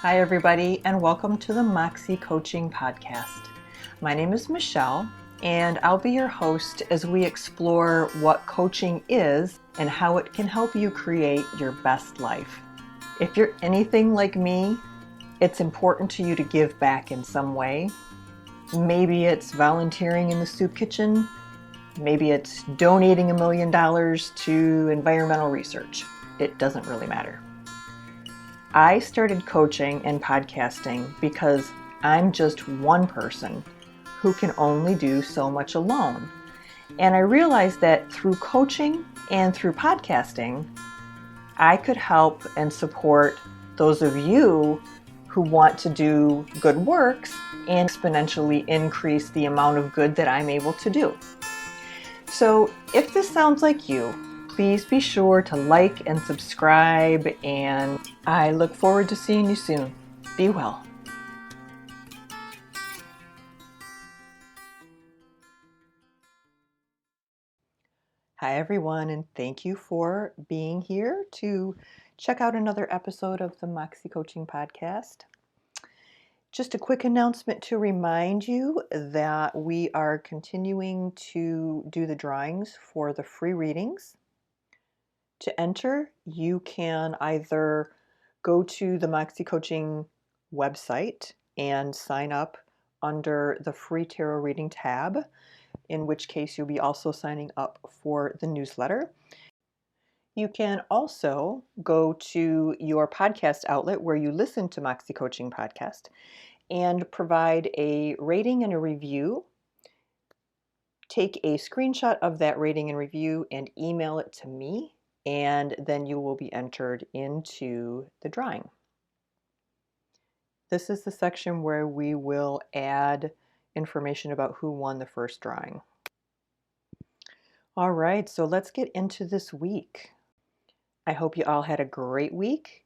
Hi, everybody, and welcome to the Moxxie Coaching Podcast. My name is Michele, and I'll be your host as we explore what coaching is and how it can help you create your best life. If you're anything like me, it's important to you to give back in some way. Maybe it's volunteering in the soup kitchen. Maybe it's donating $1 million to environmental research. It doesn't really matter. I started coaching and podcasting because I'm just one person who can only do so much alone. And I realized that through coaching and through podcasting, I could help and support those of you who want to do good works and exponentially increase the amount of good that I'm able to do. So if this sounds like you, please be sure to like and subscribe, and I look forward to seeing you soon. Be well. Hi, everyone, and thank you for being here to check out another episode of the Moxxie Coaching Podcast. Just a quick announcement to remind you that we are continuing to do the drawings for the free readings. To enter, you can either go to the Moxxie Coaching website and sign up under the free tarot reading tab, in which case you'll be also signing up for the newsletter. You can also go to your podcast outlet where you listen to Moxxie Coaching Podcast and provide a rating and a review. Take a screenshot of that rating and review and email it to me, and then you will be entered into the drawing. This is the section where we will add information about who won the first drawing. All right, so let's get into this week. I hope you all had a great week.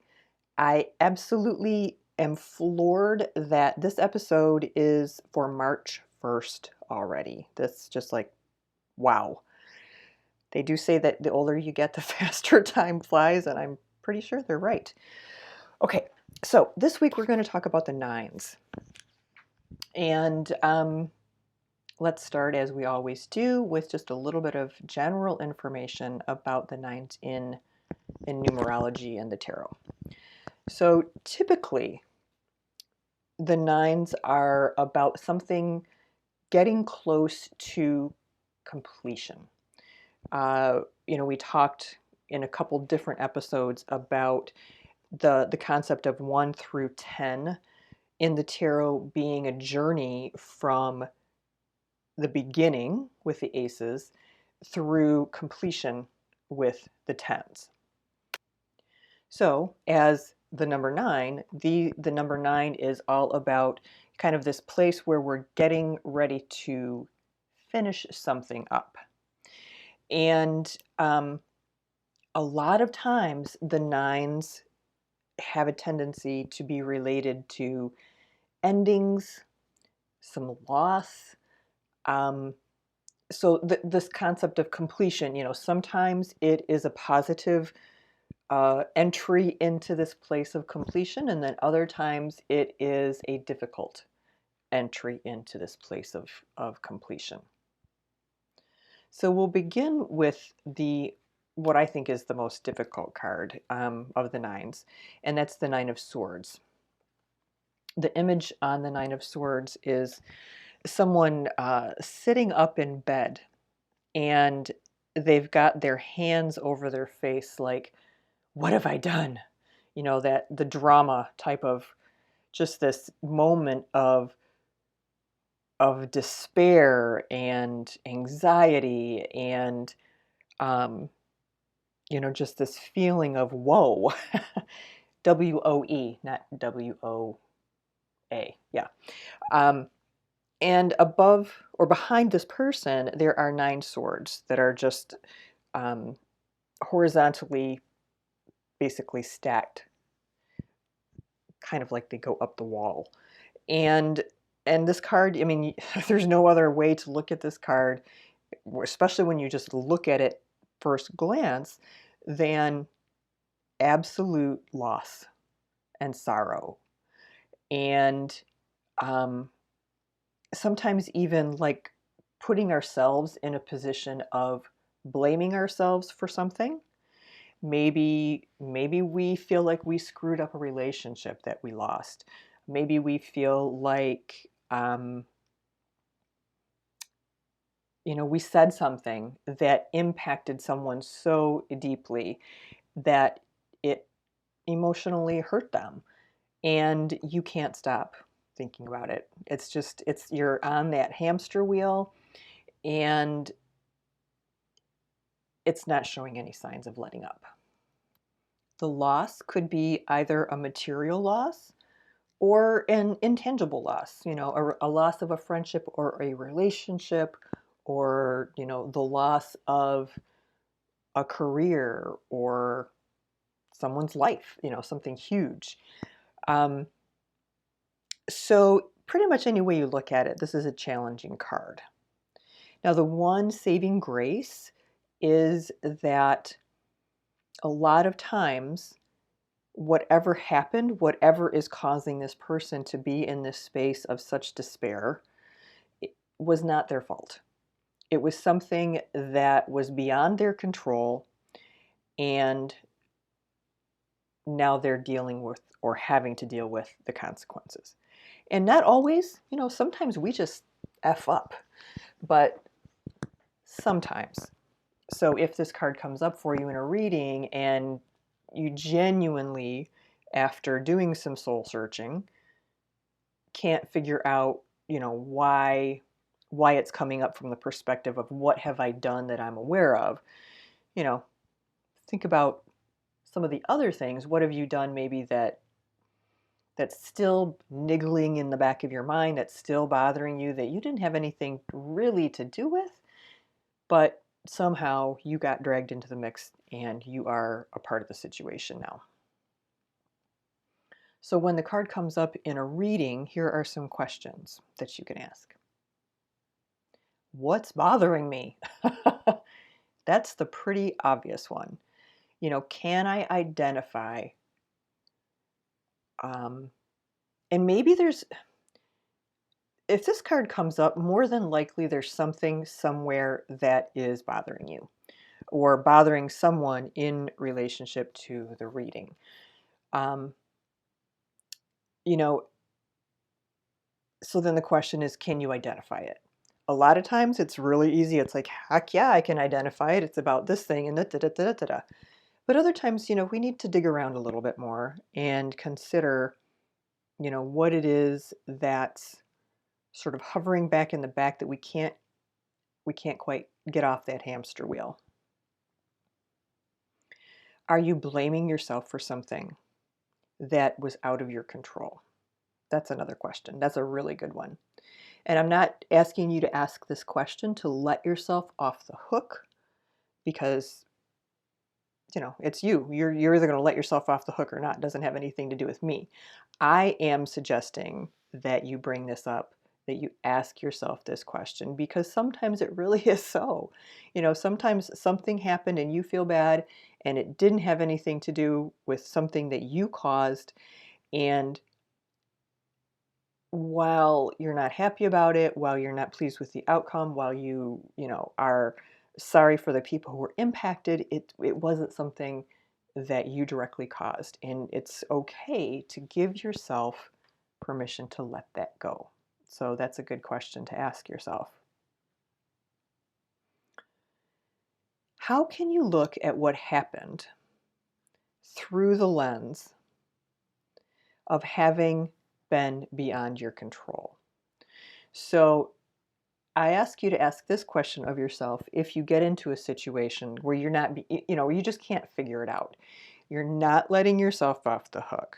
I absolutely am floored that this episode is for March 1st already. That's just like, wow. They do say that the older you get, the faster time flies, and I'm pretty sure they're right. Okay, so this week we're going to talk about the nines. And let's start, as we always do, with just a little bit of general information about the nines in numerology and the tarot. So typically, the nines are about something getting close to completion. We talked in a couple different episodes about the concept of 1 through 10 in the tarot being a journey from the beginning with the aces through completion with the tens. So as the number 9, the number 9 is all about kind of this place where we're getting ready to finish something up. And a lot of times the nines have a tendency to be related to endings, some loss. So this concept of completion, sometimes it is a positive entry into this place of completion, and then other times it is a difficult entry into this place of completion. So we'll begin with what I think is the most difficult card of the nines, and that's the Nine of Swords. The image on the Nine of Swords is someone sitting up in bed, and they've got their hands over their face like, what have I done? That the drama type of just this moment of despair and anxiety and just this feeling of woe. W-O-E, not W-O-A. Yeah. And above or behind this person, there are 9 swords that are just horizontally, basically stacked, kind of like they go up the wall. And this card, I mean, there's no other way to look at this card, especially when you just look at it first glance, than absolute loss and sorrow. and um, sometimes even like putting ourselves in a position of blaming ourselves for something. Maybe we feel like we screwed up a relationship that we lost. Maybe we feel like we said something that impacted someone so deeply that it emotionally hurt them, and you can't stop thinking about it. It's you're on that hamster wheel, and it's not showing any signs of letting up. The loss could be either a material loss or an intangible loss, a loss of a friendship or a relationship, or, the loss of a career or someone's life, something huge. So pretty much any way you look at it, this is a challenging card. Now, the one saving grace is that a lot of times, whatever happened, whatever is causing this person to be in this space of such despair, it was not their fault. It was something that was beyond their control, and now they're dealing with or having to deal with the consequences. And not always, sometimes we just F up, but sometimes. So if this card comes up for you in a reading and you genuinely, after doing some soul searching, can't figure out, why it's coming up from the perspective of what have I done that I'm aware of, you know, think about some of the other things. What have you done maybe that's still niggling in the back of your mind, that's still bothering you, that you didn't have anything really to do with, but somehow you got dragged into the mix and you are a part of the situation now. So when the card comes up in a reading, here are some questions that you can ask. What's bothering me? That's the pretty obvious one. Can I identify? And maybe if this card comes up, more than likely there's something somewhere that is bothering you or bothering someone in relationship to the reading. You know, so then the question is, can you identify it? A lot of times it's really easy. It's like, heck yeah, I can identify it. It's about this thing and da da da da da da. But other times, we need to dig around a little bit more and consider, what it is that's sort of hovering back in the back that we can't quite get off that hamster wheel. Are you blaming yourself for something that was out of your control? That's another question. That's a really good one. And I'm not asking you to ask this question to let yourself off the hook, because it's you. You're either going to let yourself off the hook or not. It doesn't have anything to do with me. I am suggesting that you bring this up, that you ask yourself this question, because sometimes it really is so. Sometimes something happened and you feel bad and it didn't have anything to do with something that you caused. And while you're not happy about it, while you're not pleased with the outcome, while are sorry for the people who were impacted, it wasn't something that you directly caused. And it's okay to give yourself permission to let that go. So that's a good question to ask yourself. How can you look at what happened through the lens of having been beyond your control? So I ask you to ask this question of yourself if you get into a situation where you're not, you just can't figure it out. You're not letting yourself off the hook.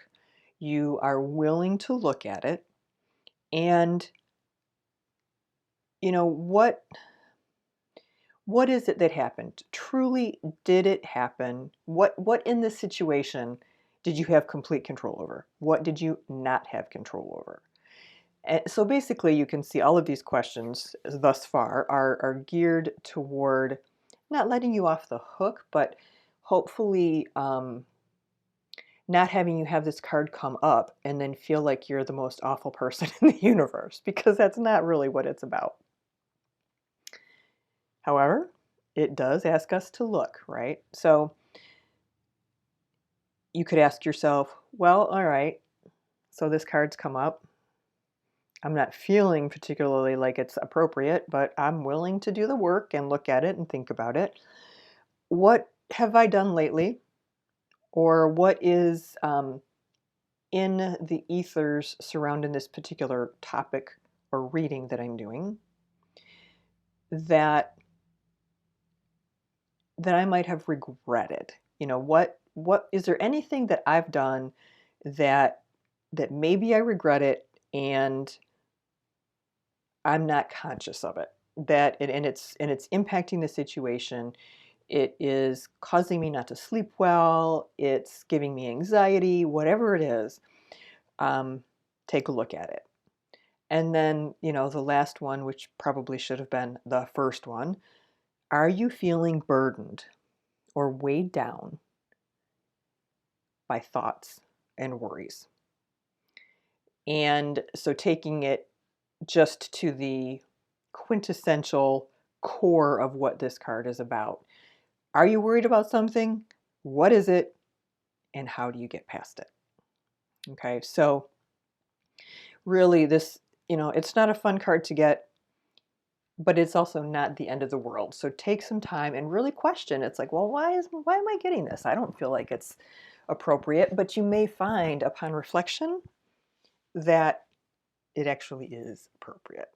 You are willing to look at it and, what is it that happened? Truly, did it happen? What in this situation did you have complete control over? What did you not have control over? And so basically, you can see all of these questions thus far are geared toward not letting you off the hook, but hopefully not having you have this card come up and then feel like you're the most awful person in the universe, because that's not really what it's about. However, it does ask us to look, right? So you could ask yourself, well, all right, so this card's come up. I'm not feeling particularly like it's appropriate, but I'm willing to do the work and look at it and think about it. What have I done lately? Or what is in the ethers surrounding this particular topic or reading that I'm doing that I might have regretted? You know, what is there anything that I've done that maybe I regret it and I'm not conscious of it? That and it's impacting the situation. It is causing me not to sleep well. It's giving me anxiety, whatever it is. Take a look at it. And then, you know, the last one, which probably should have been the first one, are you feeling burdened or weighed down by thoughts and worries? And so taking it just to the quintessential core of what this card is about. Are you worried about something? What is it? And how do you get past it? Okay, so really this, you know, it's not a fun card to get, but it's also not the end of the world. So take some time and really question. It's like, well, why am I getting this? I don't feel like it's appropriate, but you may find upon reflection that it actually is appropriate,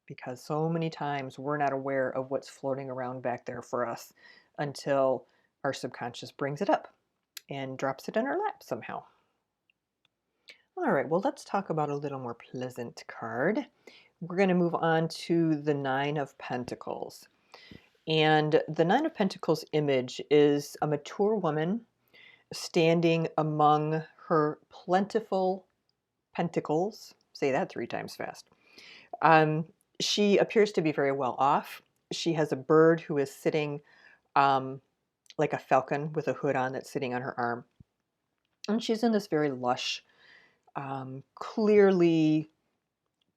because so many times we're not aware of what's floating around back there for us until our subconscious brings it up and drops it in our lap somehow. All right, well, let's talk about a little more pleasant card. We're going to move on to the Nine of Pentacles. And the Nine of Pentacles image is a mature woman standing among her plentiful pentacles. Say that 3 times fast. She appears to be very well off. She has a bird who is sitting like a falcon with a hood on that's sitting on her arm. And she's in this very lush, clearly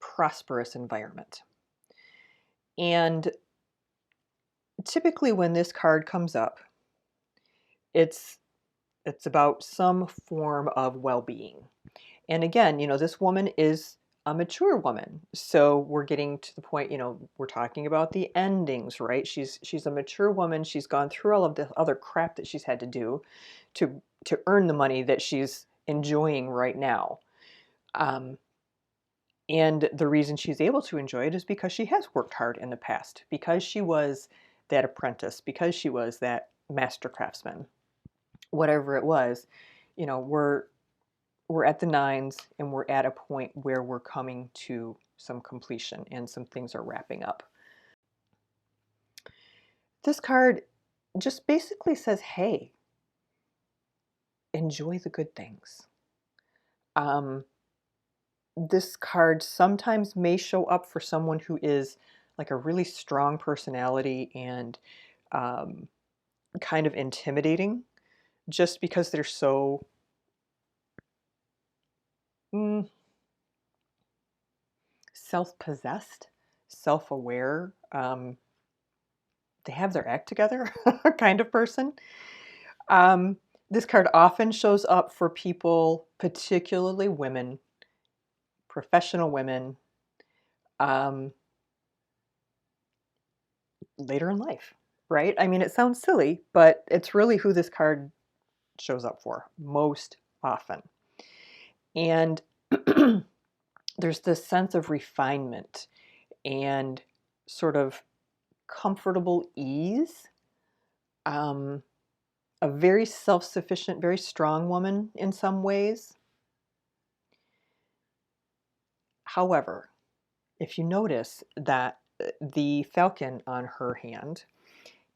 prosperous environment. And typically when this card comes up, it's about some form of well-being. And again, you know, this woman is a mature woman. So we're getting to the point, you know, we're talking about the endings, right? She's a mature woman. She's gone through all of the other crap that she's had to do to earn the money that she's enjoying right now. And the reason she's able to enjoy it is because she has worked hard in the past, because she was that apprentice, because she was that master craftsman, whatever it was. You know, we're at the nines and we're at a point where we're coming to some completion and some things are wrapping up. This card just basically says, hey, enjoy the good things. This card sometimes may show up for someone who is like a really strong personality and kind of intimidating, just because they're so self-possessed, self-aware. They have their act together kind of person. This card often shows up for people, particularly women, professional women, later in life, right? I mean, it sounds silly, but it's really who this card shows up for most often. And there's this sense of refinement and sort of comfortable ease. A very self-sufficient, very strong woman in some ways. However, if you notice that the falcon on her hand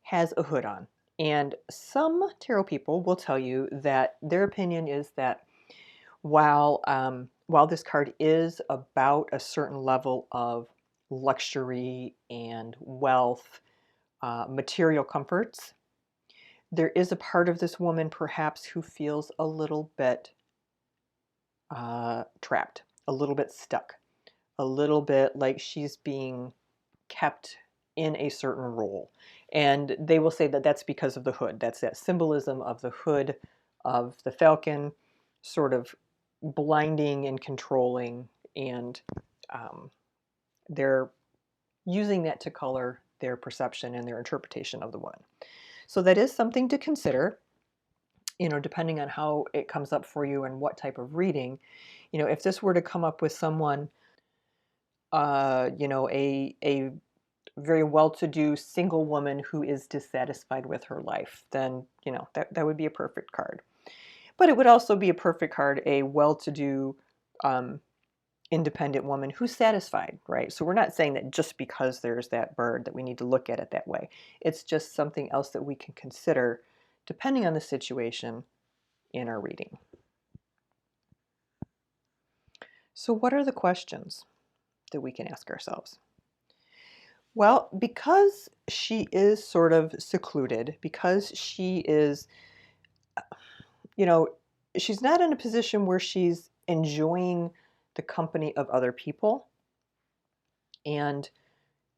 has a hood on, and some tarot people will tell you that their opinion is that while this card is about a certain level of luxury and wealth, material comforts, There is a part of this woman perhaps who feels a little bit trapped, a little bit stuck, a little bit like she's being kept in a certain role. And they will say that that's because of the hood. That's that symbolism of the hood of the falcon, sort of blinding and controlling. And they're using that to color their perception and their interpretation of the woman. So that is something to consider, depending on how it comes up for you and what type of reading. If this were to come up with someone, a very well-to-do single woman who is dissatisfied with her life, then, that would be a perfect card. But it would also be a perfect card, a well-to-do, independent woman who's satisfied, right? So we're not saying that just because there's that bird that we need to look at it that way. It's just something else that we can consider depending on the situation in our reading. So what are the questions that we can ask ourselves? Well, because she is sort of secluded, because she is, she's not in a position where she's enjoying the company of other people. And,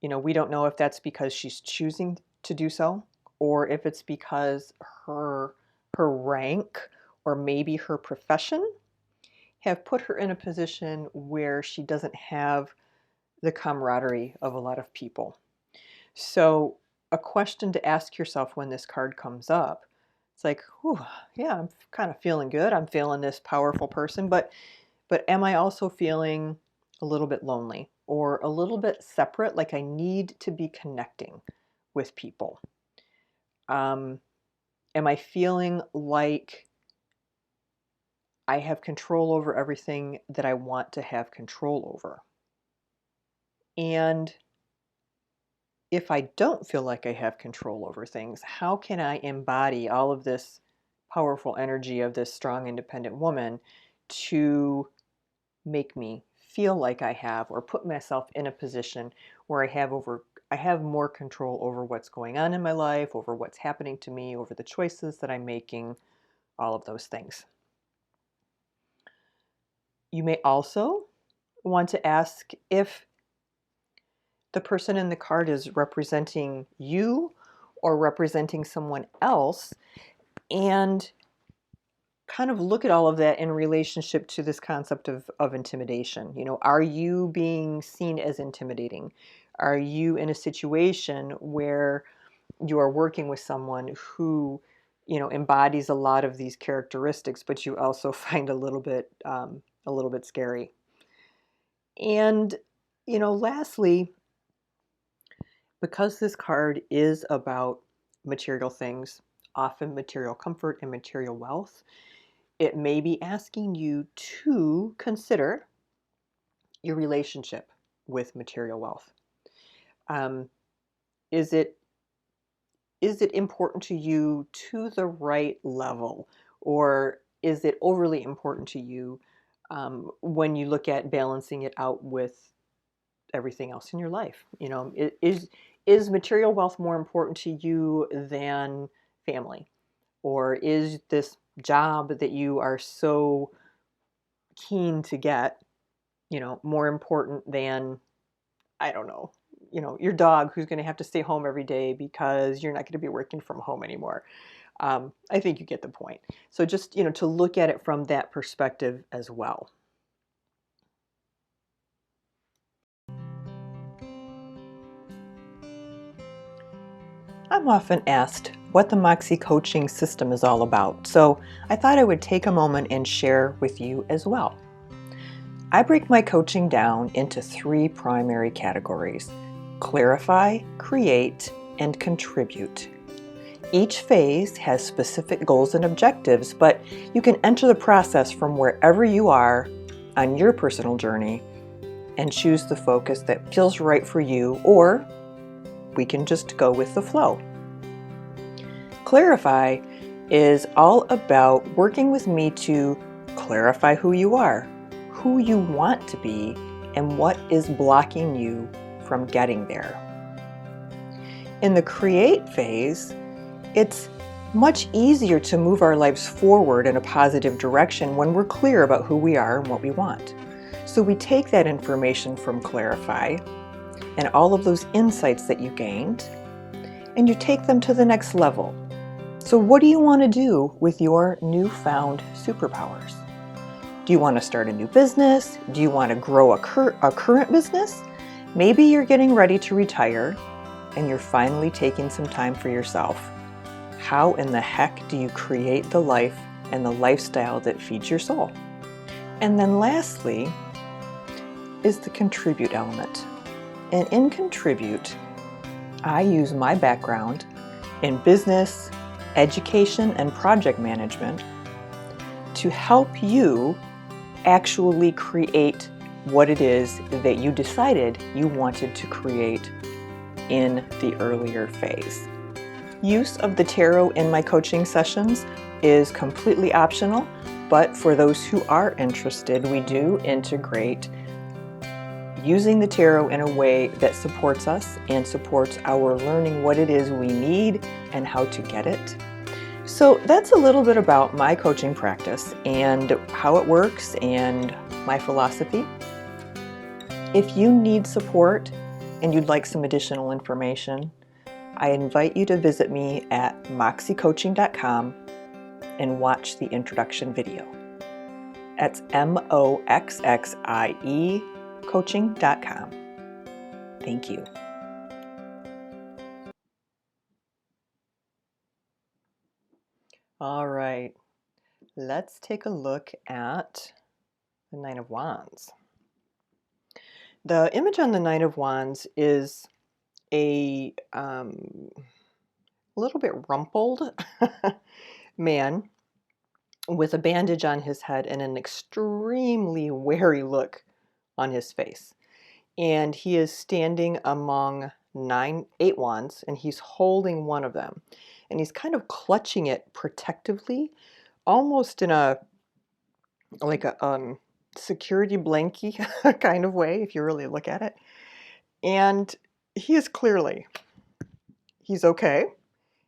we don't know if that's because she's choosing to do so, or if it's because her rank or maybe her profession have put her in a position where she doesn't have the camaraderie of a lot of people. So a question to ask yourself when this card comes up, it's like, whew, yeah, I'm kind of feeling good. I'm feeling this powerful person, but am I also feeling a little bit lonely or a little bit separate? Like I need to be connecting with people. Am I feeling like I have control over everything that I want to have control over? And if I don't feel like I have control over things, how can I embody all of this powerful energy of this strong, independent woman to make me feel like I have, or put myself in a position where I have more control over what's going on in my life, over what's happening to me, over the choices that I'm making, all of those things. You may also want to ask if the person in the card is representing you or representing someone else, and kind of look at all of that in relationship to this concept of intimidation. Are you being seen as intimidating? Are you in a situation where you are working with someone who, embodies a lot of these characteristics, but you also find a little bit scary? And, lastly, because this card is about material things, often material comfort and material wealth, it may be asking you to consider your relationship with material wealth. Is it important to you to the right level, or is it overly important to you when you look at balancing it out with everything else in your life? Is material wealth more important to you than family? Or is this job that you are so keen to get, more important than, I don't know, your dog who's going to have to stay home every day because you're not going to be working from home anymore? I think you get the point. So just, to look at it from that perspective as well. I'm often asked what the Moxxie coaching system is all about, so I thought I would take a moment and share with you as well. I break my coaching down into 3 primary categories: clarify, create, and contribute. Each phase has specific goals and objectives, but you can enter the process from wherever you are on your personal journey and choose the focus that feels right for you, or we can just go with the flow. Clarify is all about working with me to clarify who you are, who you want to be, and what is blocking you from getting there. In the create phase, it's much easier to move our lives forward in a positive direction when we're clear about who we are and what we want. So we take that information from Clarify and all of those insights that you gained, and you take them to the next level. So what do you want to do with your newfound superpowers? Do you want to start a new business? Do you want to grow a current business? Maybe you're getting ready to retire and you're finally taking some time for yourself. How in the heck do you create the life and the lifestyle that feeds your soul? And then lastly is the contribute element. And in contribute, I use my background in business, education, and project management to help you actually create what it is that you decided you wanted to create in the earlier phase. Use of the tarot in my coaching sessions is completely optional, but for those who are interested, we do integrate using the tarot in a way that supports us and supports our learning what it is we need and how to get it. So that's a little bit about my coaching practice and how it works and my philosophy. If you need support and you'd like some additional information, I invite you to visit me at moxxiecoaching.com and watch the introduction video. That's MOXXIE coaching.com. Thank you. All right, let's take a look at the Nine of Wands. The image on the Nine of Wands is a little bit rumpled man with a bandage on his head and an extremely wary look on his face. And he is standing among eight wands, and he's holding one of them. And he's kind of clutching it protectively, almost in a security blankie kind of way, if you really look at it. And he is clearly, he's okay.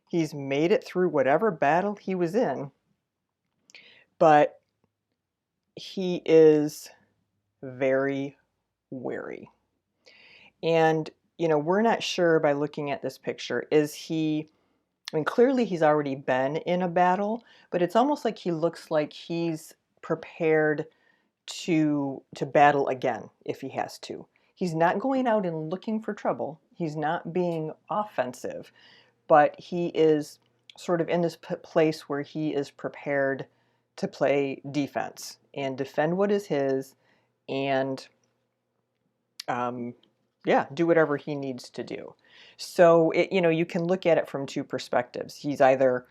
He's made it through whatever battle he was in, but he is very wary. And, we're not sure by looking at this picture, clearly he's already been in a battle, but it's almost like he looks like he's prepared to battle again if he has to. He's not going out and looking for trouble. He's not being offensive, but he is sort of in this place where he is prepared to play defense and defend what is his and do whatever he needs to do. So you can look at it from two perspectives. He's either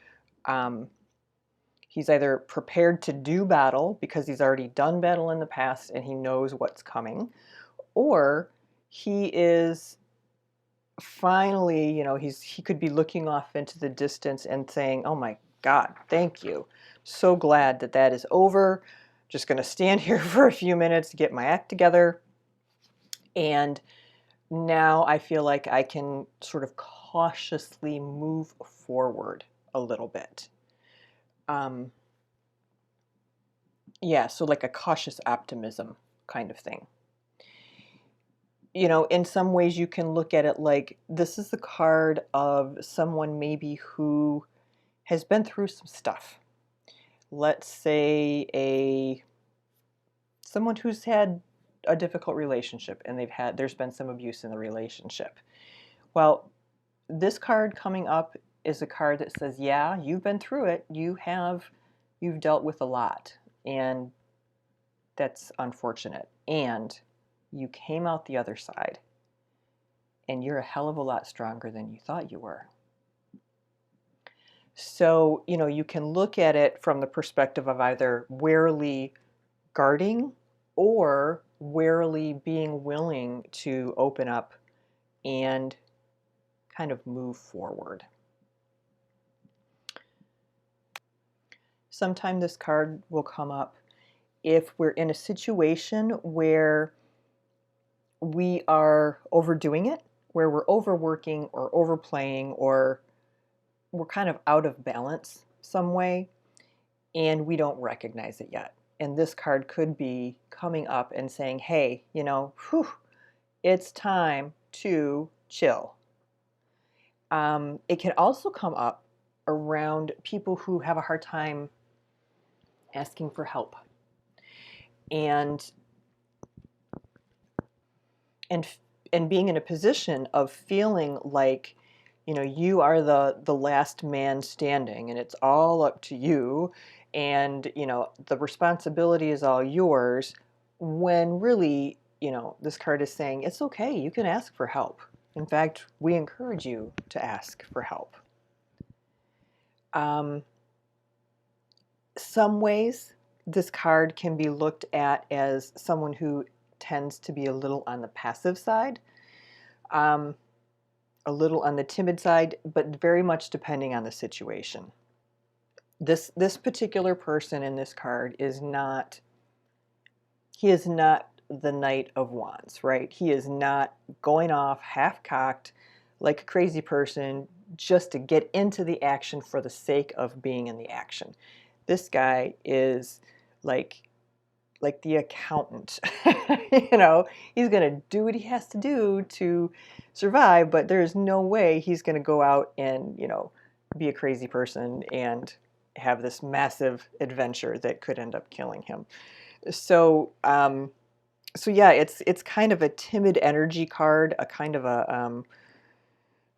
prepared to do battle because he's already done battle in the past and he knows what's coming, or he is finally, he could be looking off into the distance and saying, "Oh my God, thank you. So glad that is over. Just going to stand here for a few minutes to get my act together. And now I feel like I can sort of cautiously move forward a little bit." So like a cautious optimism kind of thing. In some ways you can look at it like this is the card of someone maybe who has been through some stuff. Let's say someone who's had a difficult relationship and there's been some abuse in the relationship. Well, this card coming up is a card that says, yeah, you've been through it. You've dealt with a lot, and that's unfortunate. And you came out the other side, and you're a hell of a lot stronger than you thought you were. So, you can look at it from the perspective of either warily guarding or warily being willing to open up and kind of move forward. Sometime this card will come up if we're in a situation where we are overdoing it, where we're overworking or overplaying or we're kind of out of balance some way and we don't recognize it yet. And this card could be coming up and saying, hey, it's time to chill. It can also come up around people who have a hard time asking for help. And and and being in a position of feeling like, you are the last man standing and it's all up to you, and the responsibility is all yours, when really, this card is saying it's okay, you can ask for help. In fact, we encourage you to ask for help. Some ways this card can be looked at as someone who tends to be a little on the passive side, a little on the timid side, but very much depending on the situation. This particular person in this card is not the Knight of Wands, right? He is not going off half-cocked like a crazy person just to get into the action for the sake of being in the action. This guy is like the accountant. He's going to do what he has to do to survive, but there's no way he's going to go out and, be a crazy person and have this massive adventure that could end up killing him. So, yeah, it's kind of a timid energy card, a kind of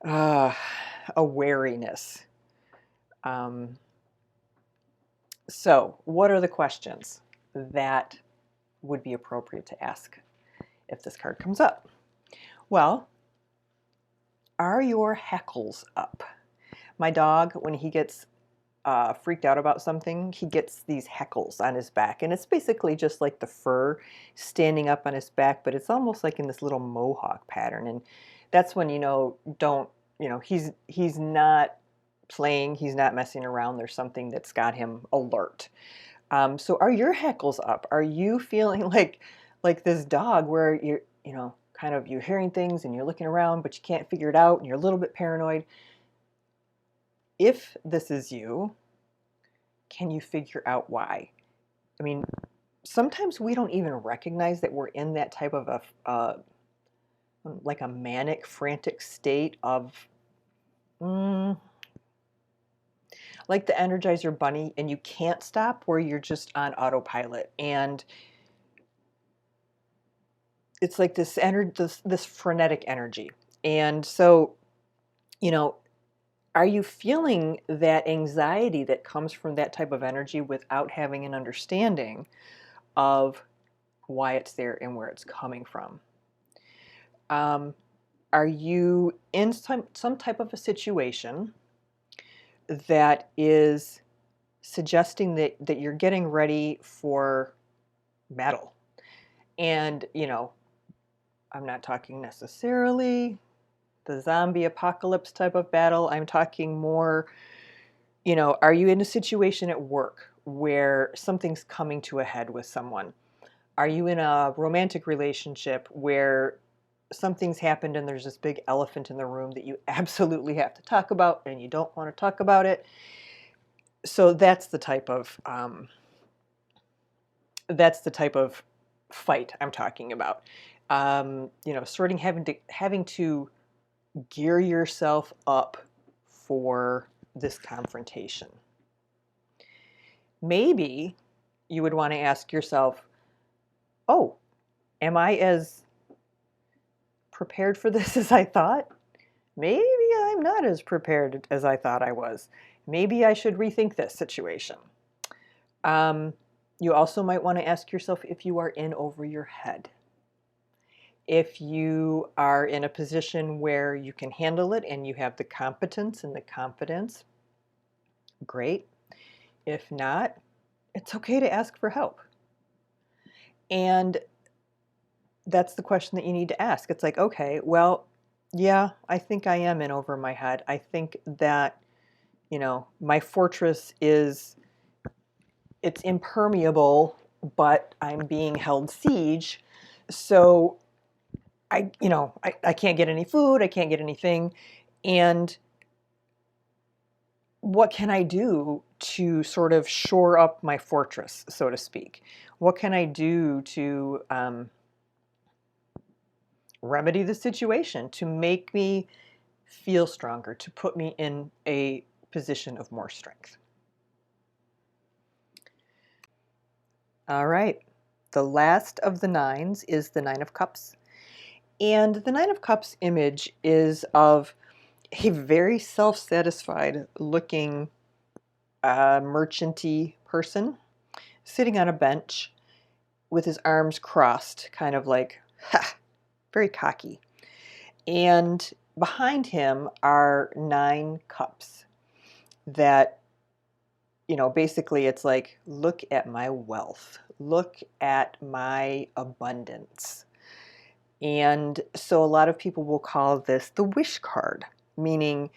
a wariness. So, what are the questions that would be appropriate to ask if this card comes up? Well, are your hackles up? My dog, when he gets freaked out about something, he gets these hackles on his back, and it's basically just like the fur standing up on his back, but it's almost like in this little mohawk pattern, and that's when he's not playing, he's not messing around. There's something that's got him alert. So are your hackles up? Are you feeling like this dog where you're hearing things and you're looking around, but you can't figure it out and you're a little bit paranoid? If this is you, can you figure out why? I mean, sometimes we don't even recognize that we're in that type of like a manic, frantic state of like the Energizer Bunny, and you can't stop, where you're just on autopilot, and it's like this frenetic energy. And so, are you feeling that anxiety that comes from that type of energy without having an understanding of why it's there and where it's coming from? Are you in some type of a situation that is suggesting that you're getting ready for battle? And, I'm not talking necessarily the zombie apocalypse type of battle. I'm talking more, are you in a situation at work where something's coming to a head with someone? Are you in a romantic relationship where something's happened and there's this big elephant in the room that you absolutely have to talk about and you don't want to talk about it? So that's the type of fight I'm talking about. Sort of having to gear yourself up for this confrontation. Maybe you would want to ask yourself, oh, am I as prepared for this as I thought? Maybe I'm not as prepared as I thought I was. Maybe I should rethink this situation. You also might want to ask yourself if you are in over your head. If you are in a position where you can handle it and you have the competence and the confidence, great. If not, it's okay to ask for help. And that's the question that you need to ask. It's like, okay, well, yeah, I think I am in over my head. I think that, my fortress it's impermeable, but I'm being held siege. So I can't get any food, I can't get anything. And what can I do to sort of shore up my fortress, so to speak? What can I do to remedy the situation, to make me feel stronger, to put me in a position of more strength? All right. The last of the nines is the Nine of Cups. And the Nine of Cups image is of a very self-satisfied looking merchanty person sitting on a bench with his arms crossed, kind of like, ha, very cocky. And behind him are 9 cups that, basically it's like, look at my wealth, look at my abundance. And so a lot of people will call this the wish card, meaning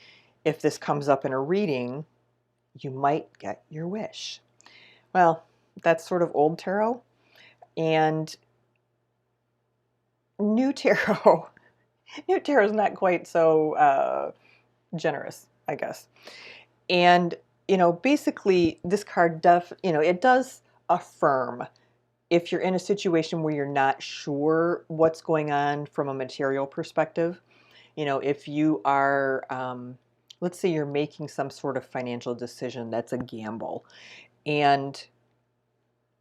if this comes up in a reading, you might get your wish. Well, that's sort of old tarot. And new tarot, new tarot is not quite so generous, I guess. And, basically this card it does affirm if you're in a situation where you're not sure what's going on from a material perspective. If you are, let's say you're making some sort of financial decision that's a gamble, and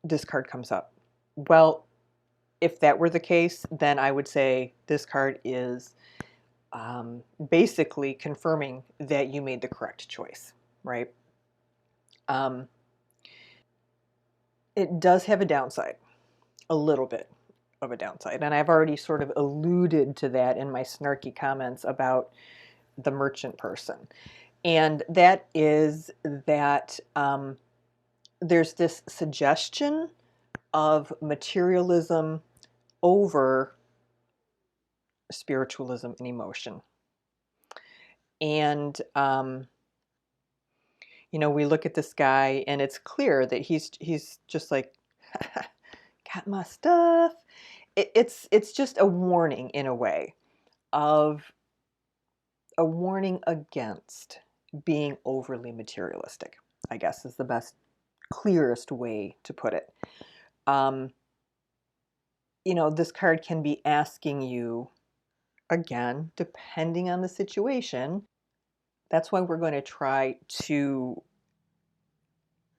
this card comes up. Well, if that were the case, then I would say this card is basically confirming that you made the correct choice, right? It does have a downside, a little bit of a downside. And I've already sort of alluded to that in my snarky comments about the merchant person. And that is that there's this suggestion of materialism over spiritualism and emotion. And, we look at this guy and it's clear that he's just like, got my stuff. It's just a warning in a way, of a warning against being overly materialistic, I guess is the best, clearest way to put it. This card can be asking you, again, depending on the situation. That's why we're going to try to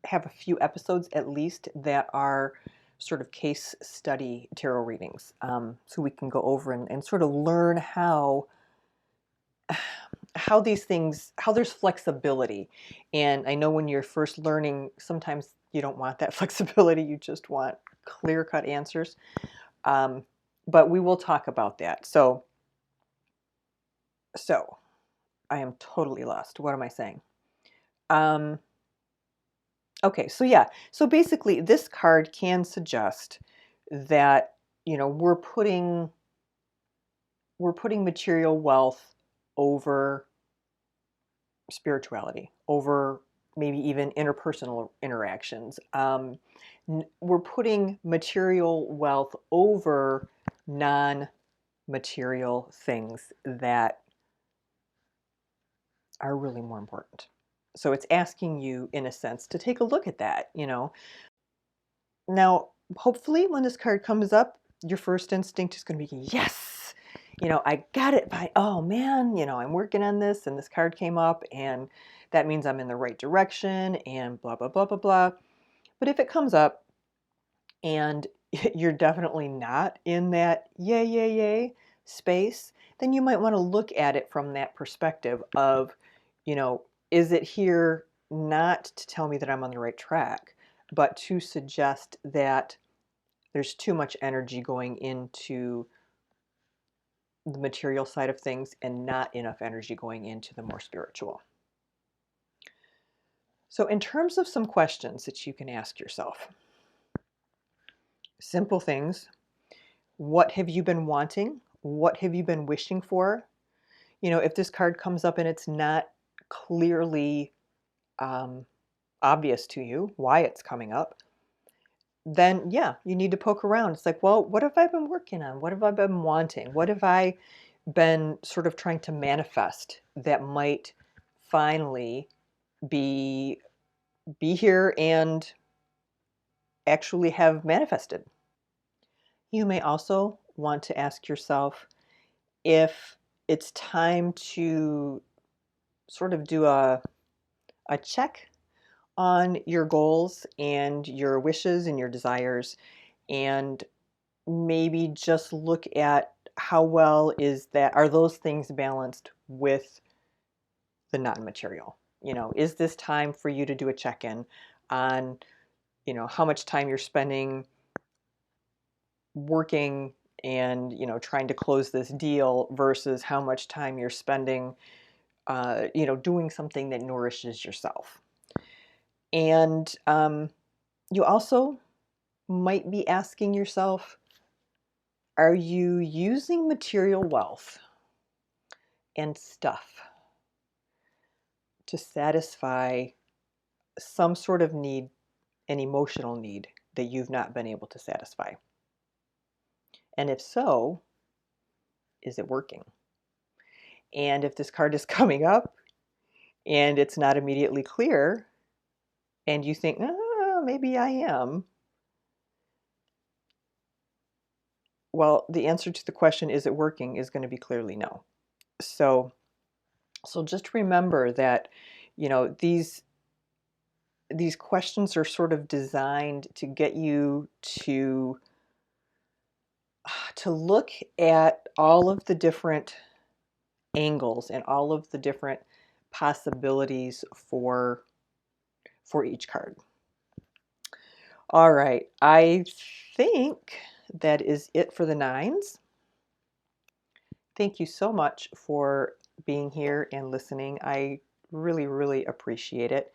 have a few episodes at least that are sort of case study tarot readings, so we can go over and sort of learn how these things, how there's flexibility. And I know when you're first learning, sometimes you don't want that flexibility, you just want clear-cut answers. But we will talk about that. So I am totally lost. What am I saying? Okay, so yeah. So basically, this card can suggest that, we're putting material wealth over spirituality, over maybe even interpersonal interactions. We're putting material wealth over non-material things that are really more important. So it's asking you, in a sense, to take a look at that, Now, hopefully, when this card comes up, your first instinct is going to be, yes, I got it by, oh man, I'm working on this and this card came up and that means I'm in the right direction and blah, blah, blah, blah, blah. But if it comes up and you're definitely not in that yay, yay, yay space, then you might want to look at it from that perspective of, is it here not to tell me that I'm on the right track, but to suggest that there's too much energy going into the material side of things and not enough energy going into the more spiritual. So in terms of some questions that you can ask yourself, simple things. What have you been wanting? What have you been wishing for? If this card comes up and it's not clearly obvious to you why it's coming up, then yeah, you need to poke around. It's like, well, what have I been working on? What have I been wanting? What have I been sort of trying to manifest that might finally be here and actually have manifested. You may also want to ask yourself if it's time to sort of do a check on your goals and your wishes and your desires, and maybe just look at how well are those things balanced with the non-material. Is this time for you to do a check-in on, how much time you're spending working and, trying to close this deal versus how much time you're spending, doing something that nourishes yourself. And you also might be asking yourself, are you using material wealth and stuff to satisfy some sort of need, an emotional need that you've not been able to satisfy? And if so, is it working? And if this card is coming up and it's not immediately clear, and you think, oh, maybe I am, well, the answer to the question, is it working, is going to be clearly no. So just remember that, these questions are sort of designed to get you to look at all of the different angles and all of the different possibilities for each card. All right, I think that is it for the nines. Thank you so much for being here and listening. I really, really appreciate it.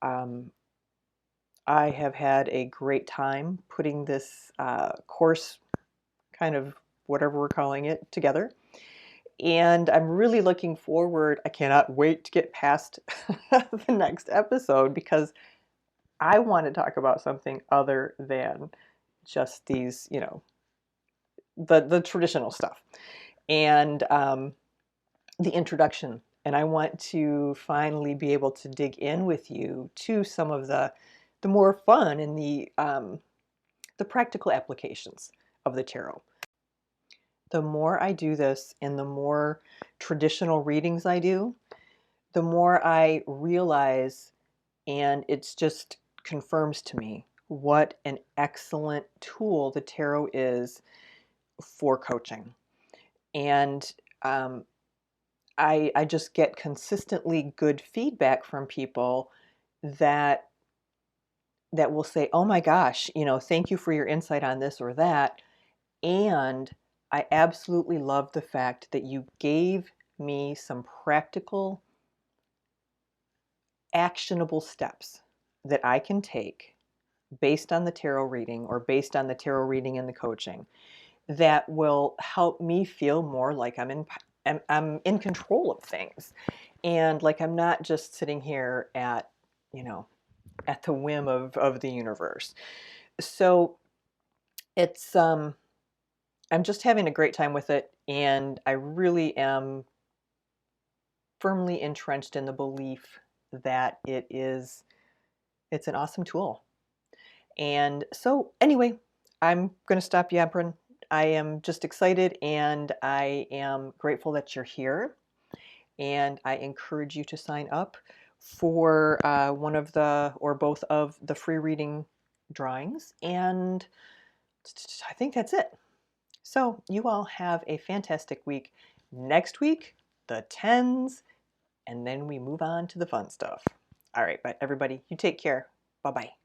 I have had a great time putting this course, kind of whatever we're calling it, together. And I'm really looking forward. I cannot wait to get past the next episode, because I want to talk about something other than just these, the traditional stuff. And the introduction. And I want to finally be able to dig in with you to some of the more fun and the practical applications of the tarot. The more I do this and the more traditional readings I do, the more I realize, and it's just confirms to me, what an excellent tool the tarot is for coaching. And I just get consistently good feedback from people that will say, oh my gosh, thank you for your insight on this or that. And I absolutely love the fact that you gave me some practical, actionable steps that I can take based on the tarot reading or based on the tarot reading and the coaching that will help me feel more like I'm in control of things, and like I'm not just sitting here at the whim of the universe. So it's I'm just having a great time with it, and I really am firmly entrenched in the belief that it's an awesome tool. And so anyway, I'm going to stop yapping. I am just excited, and I am grateful that you're here. And I encourage you to sign up for one of the or both of the free reading drawings. And I think that's it. So you all have a fantastic week. Next week, the tens, and then we move on to the fun stuff. All right, but everybody, you take care. Bye-bye.